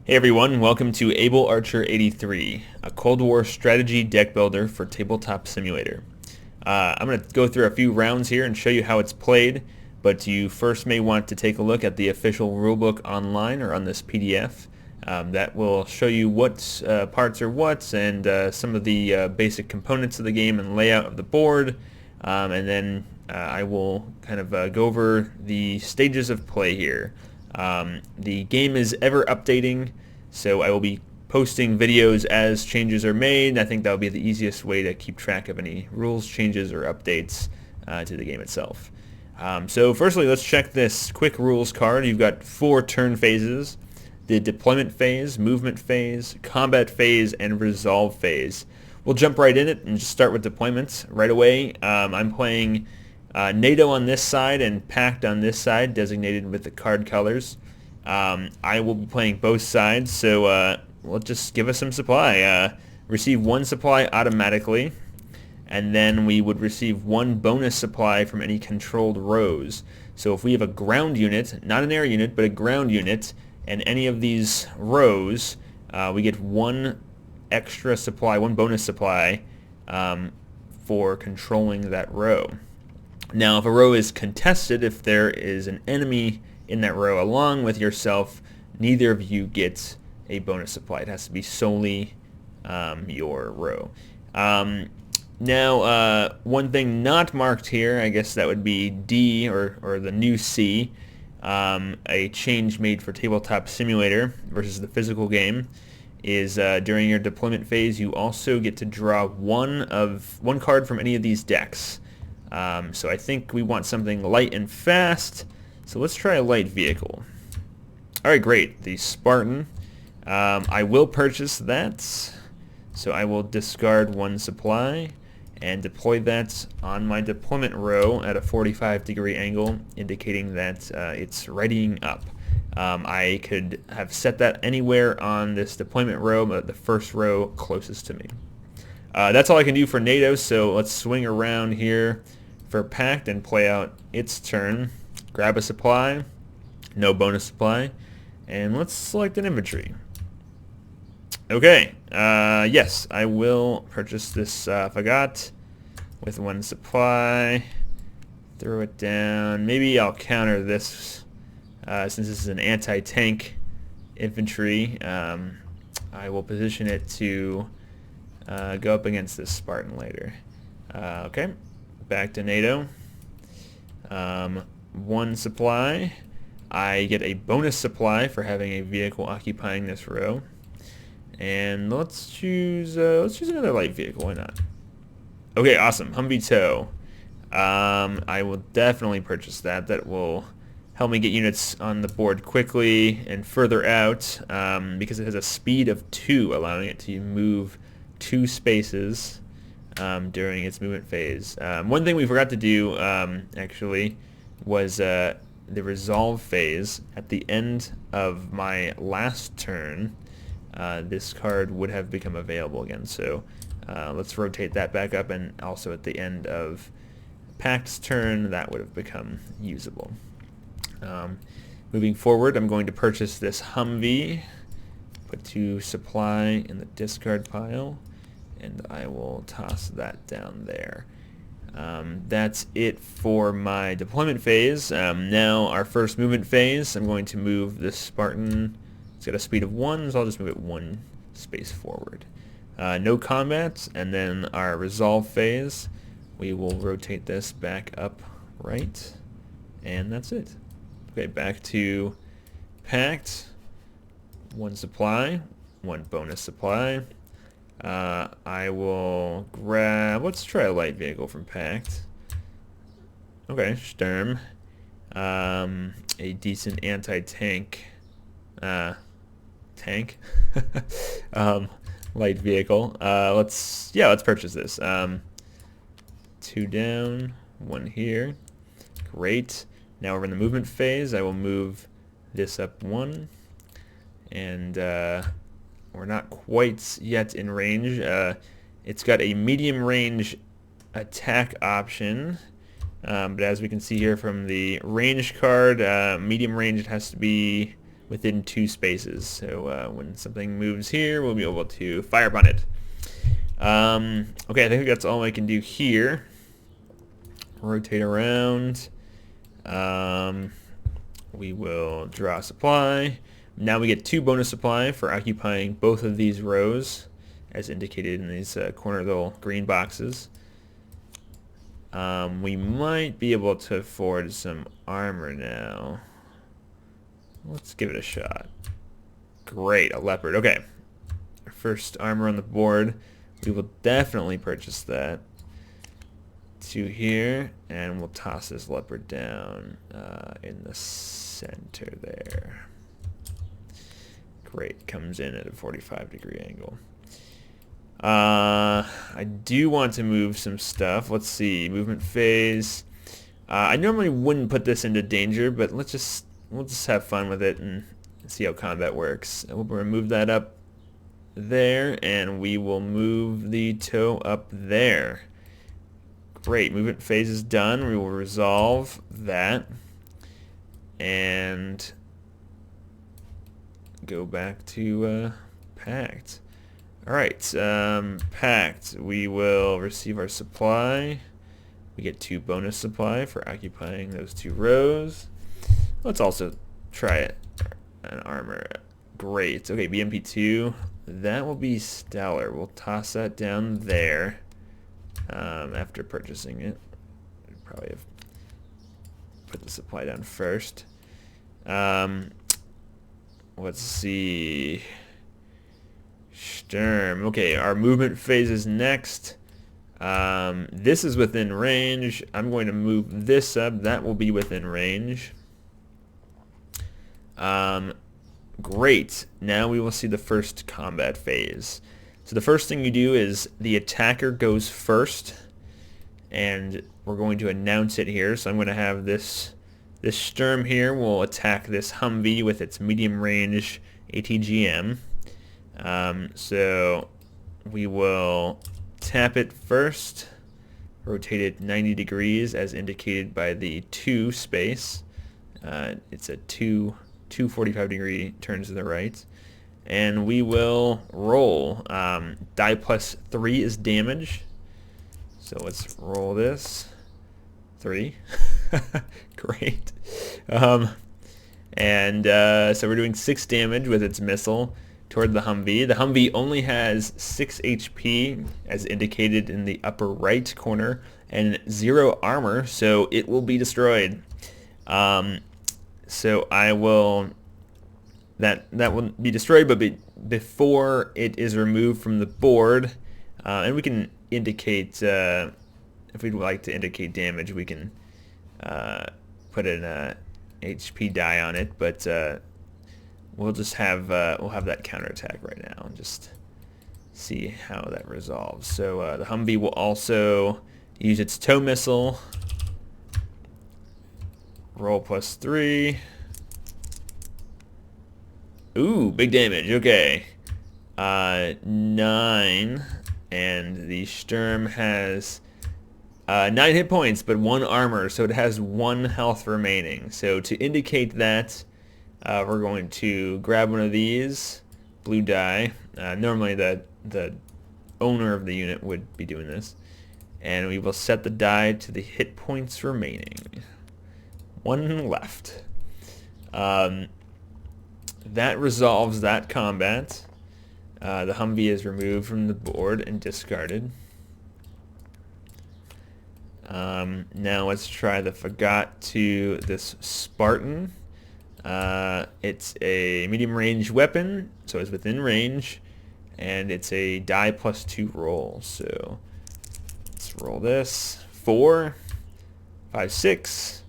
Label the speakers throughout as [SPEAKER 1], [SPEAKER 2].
[SPEAKER 1] Hey everyone, welcome to Able Archer 83, a Cold War strategy deck builder for Tabletop Simulator. I'm going to go through a few rounds here and show you how it's played, but you first may want to take a look at the official rulebook online or on this PDF. That will show you what parts are what and some of the basic components of the game and layout of the board, and then I will kind of go over the stages of play here. The game is ever updating, so I will be posting videos as changes are made. I think that will be the easiest way to keep track of any rules changes or updates to the game itself. So firstly, let's check this quick rules card. You've got 4 turn phases: the deployment phase, movement phase, combat phase, and resolve phase. We'll jump right in it and just start with deployments right away. I'm playing NATO on this side and Pact on this side, designated with the card colors. I will be playing both sides, so we'll just give us some supply. Receive 1 supply automatically, and then we would receive 1 bonus supply from any controlled rows. So if we have a ground unit, not an air unit, but a ground unit, and any of these rows, we get 1 extra supply, 1 bonus supply for controlling that row. Now, if a row is contested, if there is an enemy in that row along with yourself, neither of you gets a bonus supply. It has to be solely your row. Now, one thing not marked here, I guess that would be D, or the new C, a change made for Tabletop Simulator versus the physical game, is during your deployment phase, you also get to draw one card from any of these decks. So I think we want something light and fast, so let's try a light vehicle. Alright, great. The Spartan. I will purchase that, so I will discard 1 supply and deploy that on my deployment row at a 45-degree angle, indicating that it's readying up. I could have set that anywhere on this deployment row, but the first row closest to me. That's all I can do for NATO, so let's swing around here for Pact and play out its turn. Grab a supply, no bonus supply, and let's select an infantry. Okay, yes, I will purchase this Fagot with 1 supply, throw it down. Maybe I'll counter this since this is an anti-tank infantry. I will position it to go up against this Spartan later. Okay, back to NATO. 1 supply. I get a bonus supply for having a vehicle occupying this row. And let's choose another light vehicle. Why not? Okay, awesome. Humvee tow. I will definitely purchase that. That will help me get units on the board quickly and further out, because it has a speed of 2, allowing it to move 2 spaces during its movement phase. One thing we forgot to do, actually, was the resolve phase. At the end of my last turn, this card would have become available again. So let's rotate that back up, and also at the end of Pact's turn, that would have become usable. Moving forward, I'm going to purchase this Humvee, put 2 supply in the discard pile, and I will toss that down there. That's it for my deployment phase. Now our first movement phase, I'm going to move this Spartan. It's got a speed of 1, so I'll just move it 1 space forward. No combat, and then our resolve phase, we will rotate this back up right, and that's it. Okay, back to Pact. 1 supply, 1 bonus supply. I will grab, let's try a light vehicle from Pact. Okay, Sturm. A decent anti-tank tank light vehicle. Let's purchase this. 2 down, 1 here. Great. Now we're in the movement phase. I will move this up 1, and we're not quite yet in range. It's got a medium range attack option, but as we can see here from the range card, medium range, it has to be within 2 spaces. So when something moves here, we'll be able to fire upon it. Okay, I think that's all I can do here. Rotate around. We will draw supply. Now we get 2 bonus supply for occupying both of these rows, as indicated in these corner little green boxes. We might be able to afford some armor now. Let's give it a shot. Great, a leopard. Okay, our first armor on the board. We will definitely purchase that. 2 here, and we'll toss this leopard down in the center there. Great, comes in at a 45-degree angle. I do want to move some stuff. Let's see, movement phase. I normally wouldn't put this into danger, but we'll just have fun with it and see how combat works. We'll remove that up there, and we will move the toe up there. Great, movement phase is done. We will resolve that and go back to packed. Alright, packed. We will receive our supply. We get 2 bonus supply for occupying those 2 rows. Let's also try an armor. Great. Okay, BMP2. That will be stellar. We'll toss that down there after purchasing it. Probably have put the supply down first. Let's see. Sturm. Okay, our movement phase is next. This is within range. I'm going to move this up. That will be within range. Great. Now we will see the first combat phase. So the first thing you do is the attacker goes first, and we're going to announce it here. So I'm going to have this Sturm here will attack this Humvee with its medium range ATGM. So we will tap it first, rotate it 90 degrees as indicated by the 2 space. It's a 2 45-degree turns to the right. And we will roll. Die plus 3 is damage. So let's roll this. 3. Great. So we're doing 6 damage with its missile toward the Humvee. The Humvee only has 6 HP as indicated in the upper right corner and 0 armor, so it will be destroyed. So I will that will be destroyed, but before it is removed from the board, and we can indicate if we'd like to indicate damage, we can put an HP die on it, but we'll just have that counterattack right now and just see how that resolves. So the Humvee will also use its tow missile. Roll plus 3. Ooh, big damage. Okay. 9, and the Sturm has 9 hit points, but 1 armor, so it has 1 health remaining. So to indicate that, we're going to grab one of these blue die. Normally the owner of the unit would be doing this, and we will set the die to the hit points remaining. 1 left. That resolves that combat. The Humvee is removed from the board and discarded. Now let's try the Fagot to this Spartan. It's a medium range weapon, so it's within range, and it's a die plus 2 roll. So let's roll this. 4, 5, 6,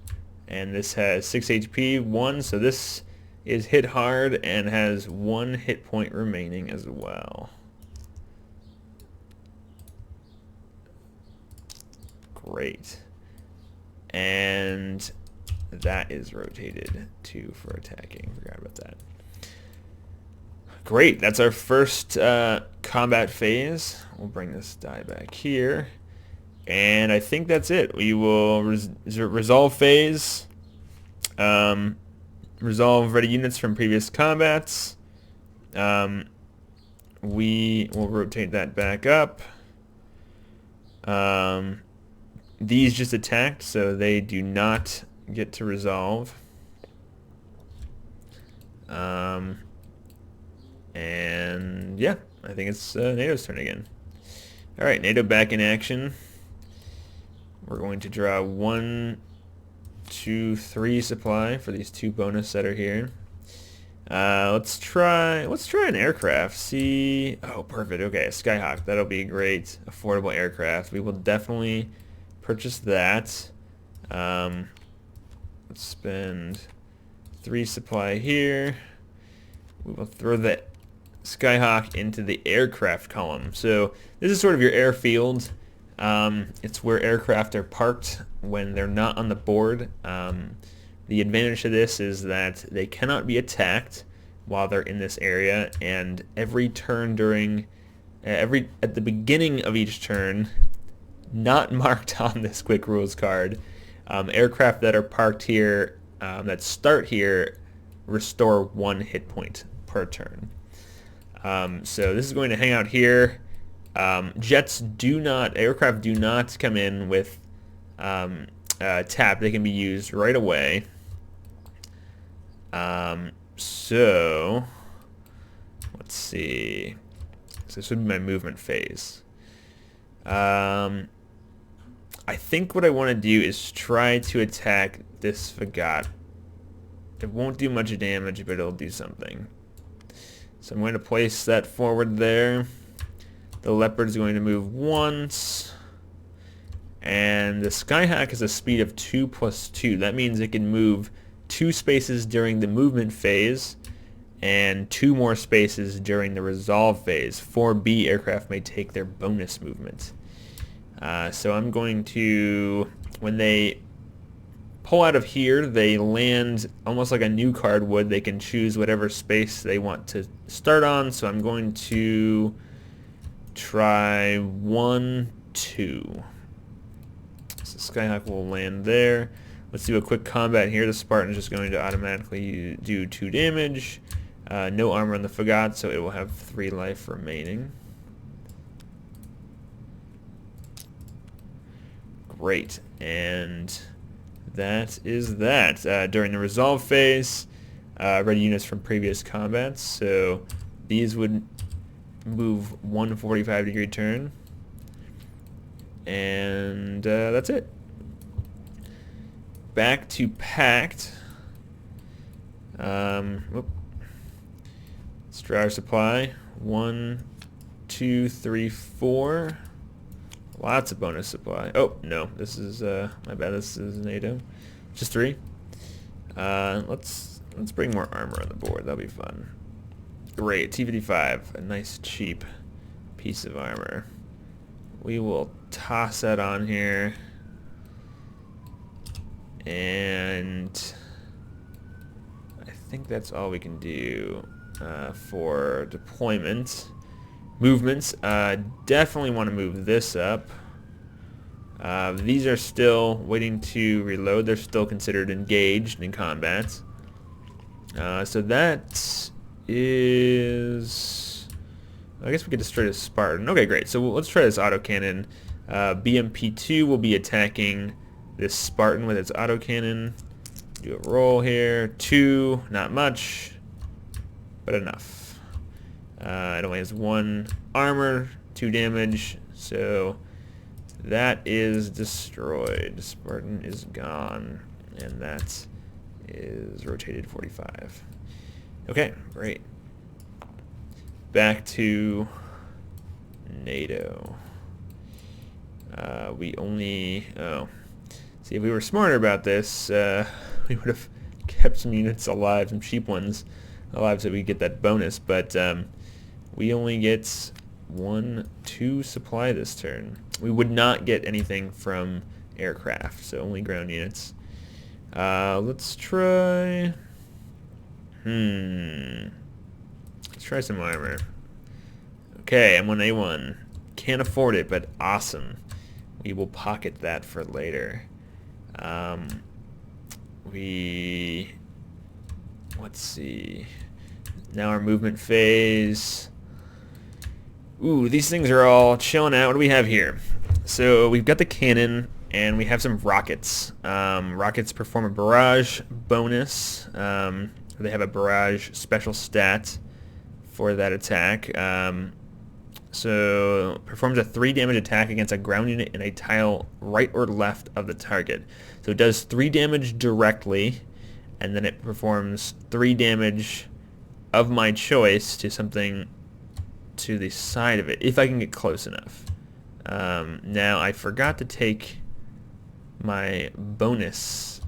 [SPEAKER 1] and this has 6 HP, 1, so this is hit hard and has 1 hit point remaining as well. Great. And that is rotated 2 for attacking. Forgot about that. Great. That's our first combat phase. We'll bring this die back here. And I think that's it. We will resolve phase. resolve ready units from previous combats. We will rotate that back up. These just attacked, so they do not get to resolve. And yeah, I think it's NATO's turn again. Alright, NATO back in action. We're going to draw 1, 2, 3 supply for these 2 bonus that are here. Let's try an aircraft. See, oh, perfect. Okay, a Skyhawk. That'll be a great affordable aircraft. We will definitely purchase that. Let's spend 3 supply here. We will throw the Skyhawk into the aircraft column. So this is sort of your airfield. It's where aircraft are parked when they're not on the board. The advantage to this is that they cannot be attacked while they're in this area, and every turn during at the beginning of each turn, not marked on this quick rules card, aircraft that are parked here that start here restore 1 hit point per turn. So this is going to hang out here. Aircraft do not come in with tap. They can be used right away. So let's see. So this would be my movement phase. I think what I want to do is try to attack this Fagot. It won't do much damage, but it'll do something. So I'm going to place that forward there. The Leopard is going to move once. And the Skyhawk has a speed of 2 + 2. That means it can move 2 spaces during the movement phase and 2 more spaces during the resolve phase. 4B aircraft may take their bonus movement. So I'm going to, when they pull out of here, they land almost like a new card would. They can choose whatever space they want to start on. So I'm going to try 1, 2. So Skyhawk will land there. Let's do a quick combat here. The Spartan is just going to automatically do 2 damage. No armor on the Fagot, so it will have 3 life remaining. Great, and that is that. During the resolve phase, ready units from previous combats, so these would move 1 45-degree turn, and that's it. Back to packed. Let's draw our supply. 1, 2, 3, 4. Lots of bonus supply. Oh no, this is my bad. This is NATO. Just 3. Let's bring more armor on the board. That'll be fun. Great, T-55, a nice cheap piece of armor. We will toss that on here, and I think that's all we can do for deployment. Movements, definitely want to move this up. These are still waiting to reload. They're still considered engaged in combat. So that is, I guess we could destroy the Spartan. Okay, great. So let's try this autocannon. BMP2 will be attacking this Spartan with its autocannon. Do a roll here. 2, not much, but enough. It only has 1 armor, 2 damage, so that is destroyed. Spartan is gone, and that is rotated 45. Okay, great. Back to NATO. We only, see, if we were smarter about this, we would have kept some units alive, some cheap ones alive, so we get that bonus, but we only get 1, 2 supply this turn. We would not get anything from aircraft, so only ground units. Let's try... Let's try some armor. Okay, M1A1. Can't afford it, but awesome. We will pocket that for later. We let's see. Now our movement phase. Ooh, these things are all chilling out. What do we have here? So we've got the cannon, and we have some rockets. Rockets perform a barrage bonus. They have a barrage special stat for that attack. So performs a 3 damage attack against a ground unit in a tile right or left of the target. So it does 3 damage directly, and then it performs 3 damage of my choice to something to the side of it, if I can get close enough. Now I forgot to take my bonus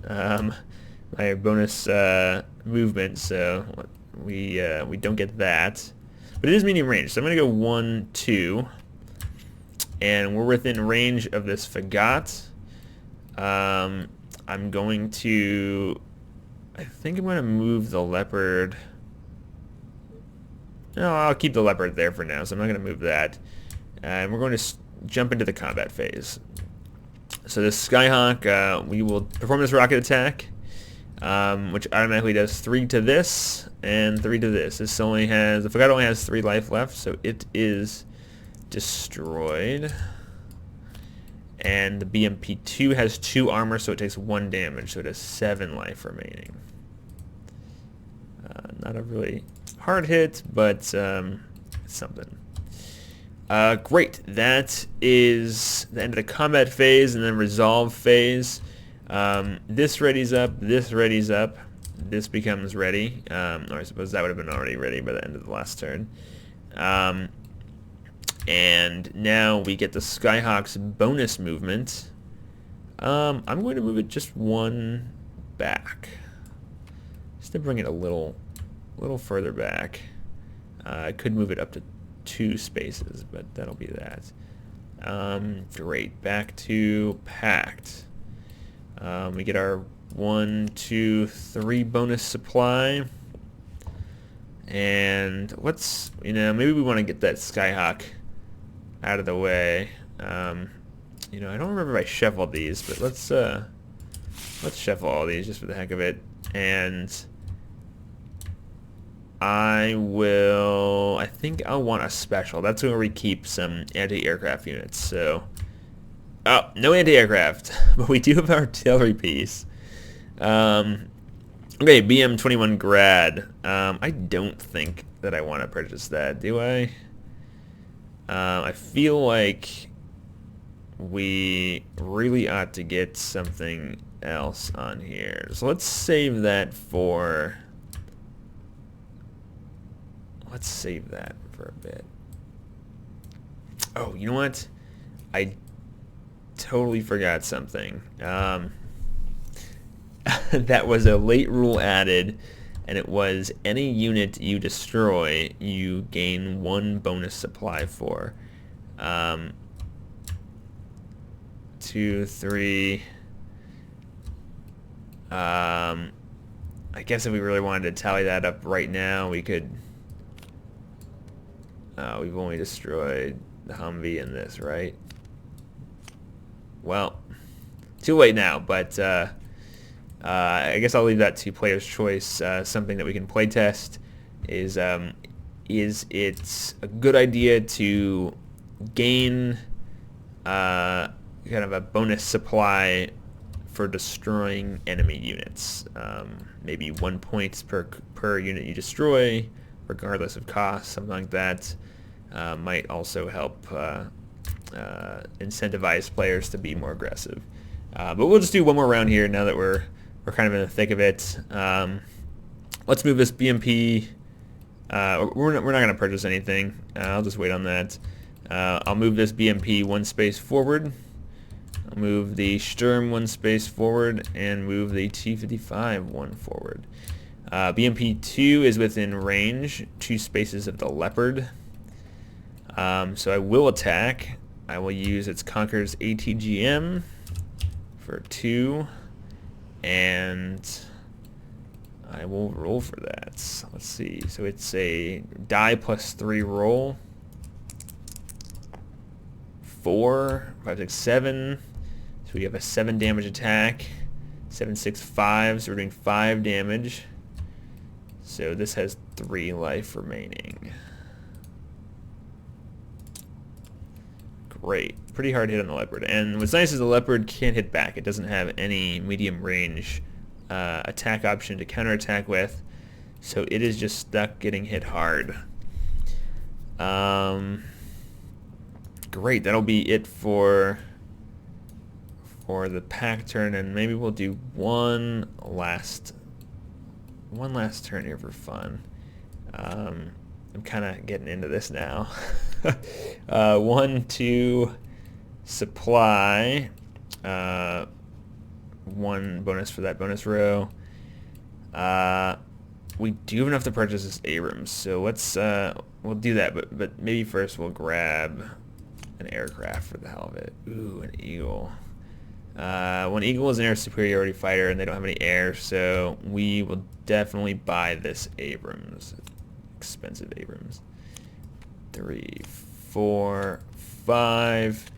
[SPEAKER 1] movement, so we don't get that. But it is medium range, so I'm going to go 1, 2, and we're within range of this Fagot. I'm going to, I think I'm going to move the leopard. No, I'll keep the leopard there for now, so I'm not going to move that. And we're going to jump into the combat phase. So this Skyhawk, we will perform this rocket attack, which automatically does 3 to this and 3 to this. This only has, the Fagot only has 3 life left, so it is destroyed. And the BMP2 has 2 armor, so it takes 1 damage, so it has 7 life remaining. Not a really hard hit, but it's something. Great, that is the end of the combat phase, and then resolve phase. This readies up, this readies up, this becomes ready, or I suppose that would have been already ready by the end of the last turn. And now we get the Skyhawk's bonus movement. I'm going to move it just 1 back, just to bring it a little further back. I could move it up to 2 spaces, but that'll be that. Great, back to packed. We get our 1, 2, 3 bonus supply, and let's, maybe we want to get that Skyhawk out of the way. I don't remember if I shuffled these, but let's shuffle all these just for the heck of it, and I think I'll want a special. That's where we keep some anti-aircraft units. So, oh, no anti-aircraft, but we do have our artillery piece. Okay, BM-21 Grad. I don't think that I want to purchase that, do I? I feel like we really ought to get something else on here. So let's save that for... Let's save that for a bit. Oh, you know what? I totally forgot something. That was a late rule added, and it was any unit you destroy, you gain 1 bonus supply for. 2, 3. I guess if we really wanted to tally that up right now, we could... we've only destroyed the Humvee and this, right? Well, too late now, but I guess I'll leave that to player's choice. Something that we can play test is it a good idea to gain kind of a bonus supply for destroying enemy units? Maybe 1 point per unit you destroy, regardless of cost, something like that. Might also help incentivize players to be more aggressive. But we'll just do one more round here now that we're kind of in the thick of it. Let's move this BMP. We're not going to purchase anything. I'll just wait on that. I'll move this BMP 1 space forward. I'll move the Sturm 1 space forward and move the T-55 1 forward. BMP 2 is within range, 2 spaces of the Leopard. So I will attack. I will use its Conqueror's ATGM for 2, and I will roll for that. Let's see. So it's a die plus 3 roll. 4, 5, 6, 7. So we have a 7 damage attack. 7, 6, 5. So we're doing 5 damage. So this has 3 life remaining. Great. Pretty hard hit on the leopard. And what's nice is the leopard can't hit back. It doesn't have any medium range attack option to counterattack with. So it is just stuck getting hit hard. Great. That'll be it for the pack turn, and maybe we'll do one last turn here for fun. I'm kind of getting into this now. 1, 2, supply. 1 bonus for that bonus row. We do have enough to purchase this Abrams, so let's we'll do that. But maybe first we'll grab an aircraft for the hell of it. Ooh, an Eagle. When Eagle is an air superiority fighter and they don't have any air, so we will definitely buy this Abrams. Expensive Abrams. 3, 4, 5.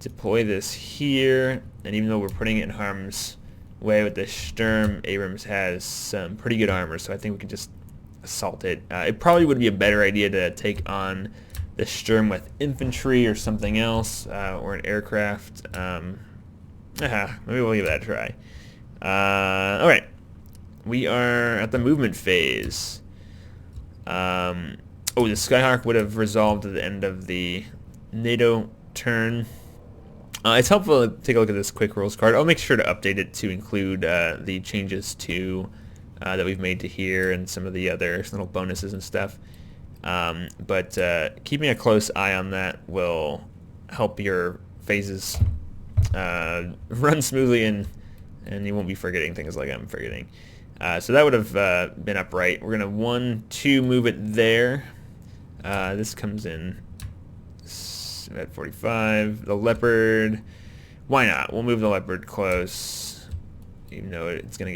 [SPEAKER 1] Deploy this here, and even though we're putting it in harm's way with the Sturm, Abrams has some pretty good armor, so I think we can just assault it. It probably would be a better idea to take on the Sturm with infantry or something else, or an aircraft. Maybe we'll give that a try. Alright. We are at the movement phase. The Skyhawk would have resolved at the end of the NATO turn. It's helpful to take a look at this quick rules card. I'll make sure to update it to include the changes to that we've made to here and some of the other little bonuses and stuff. But keeping a close eye on that will help your phases run smoothly, and you won't be forgetting things like I'm forgetting. So that would have been upright. We're gonna 1, 2 move it there. This comes in at 45. The leopard, why not? We'll move the leopard close, even though it's gonna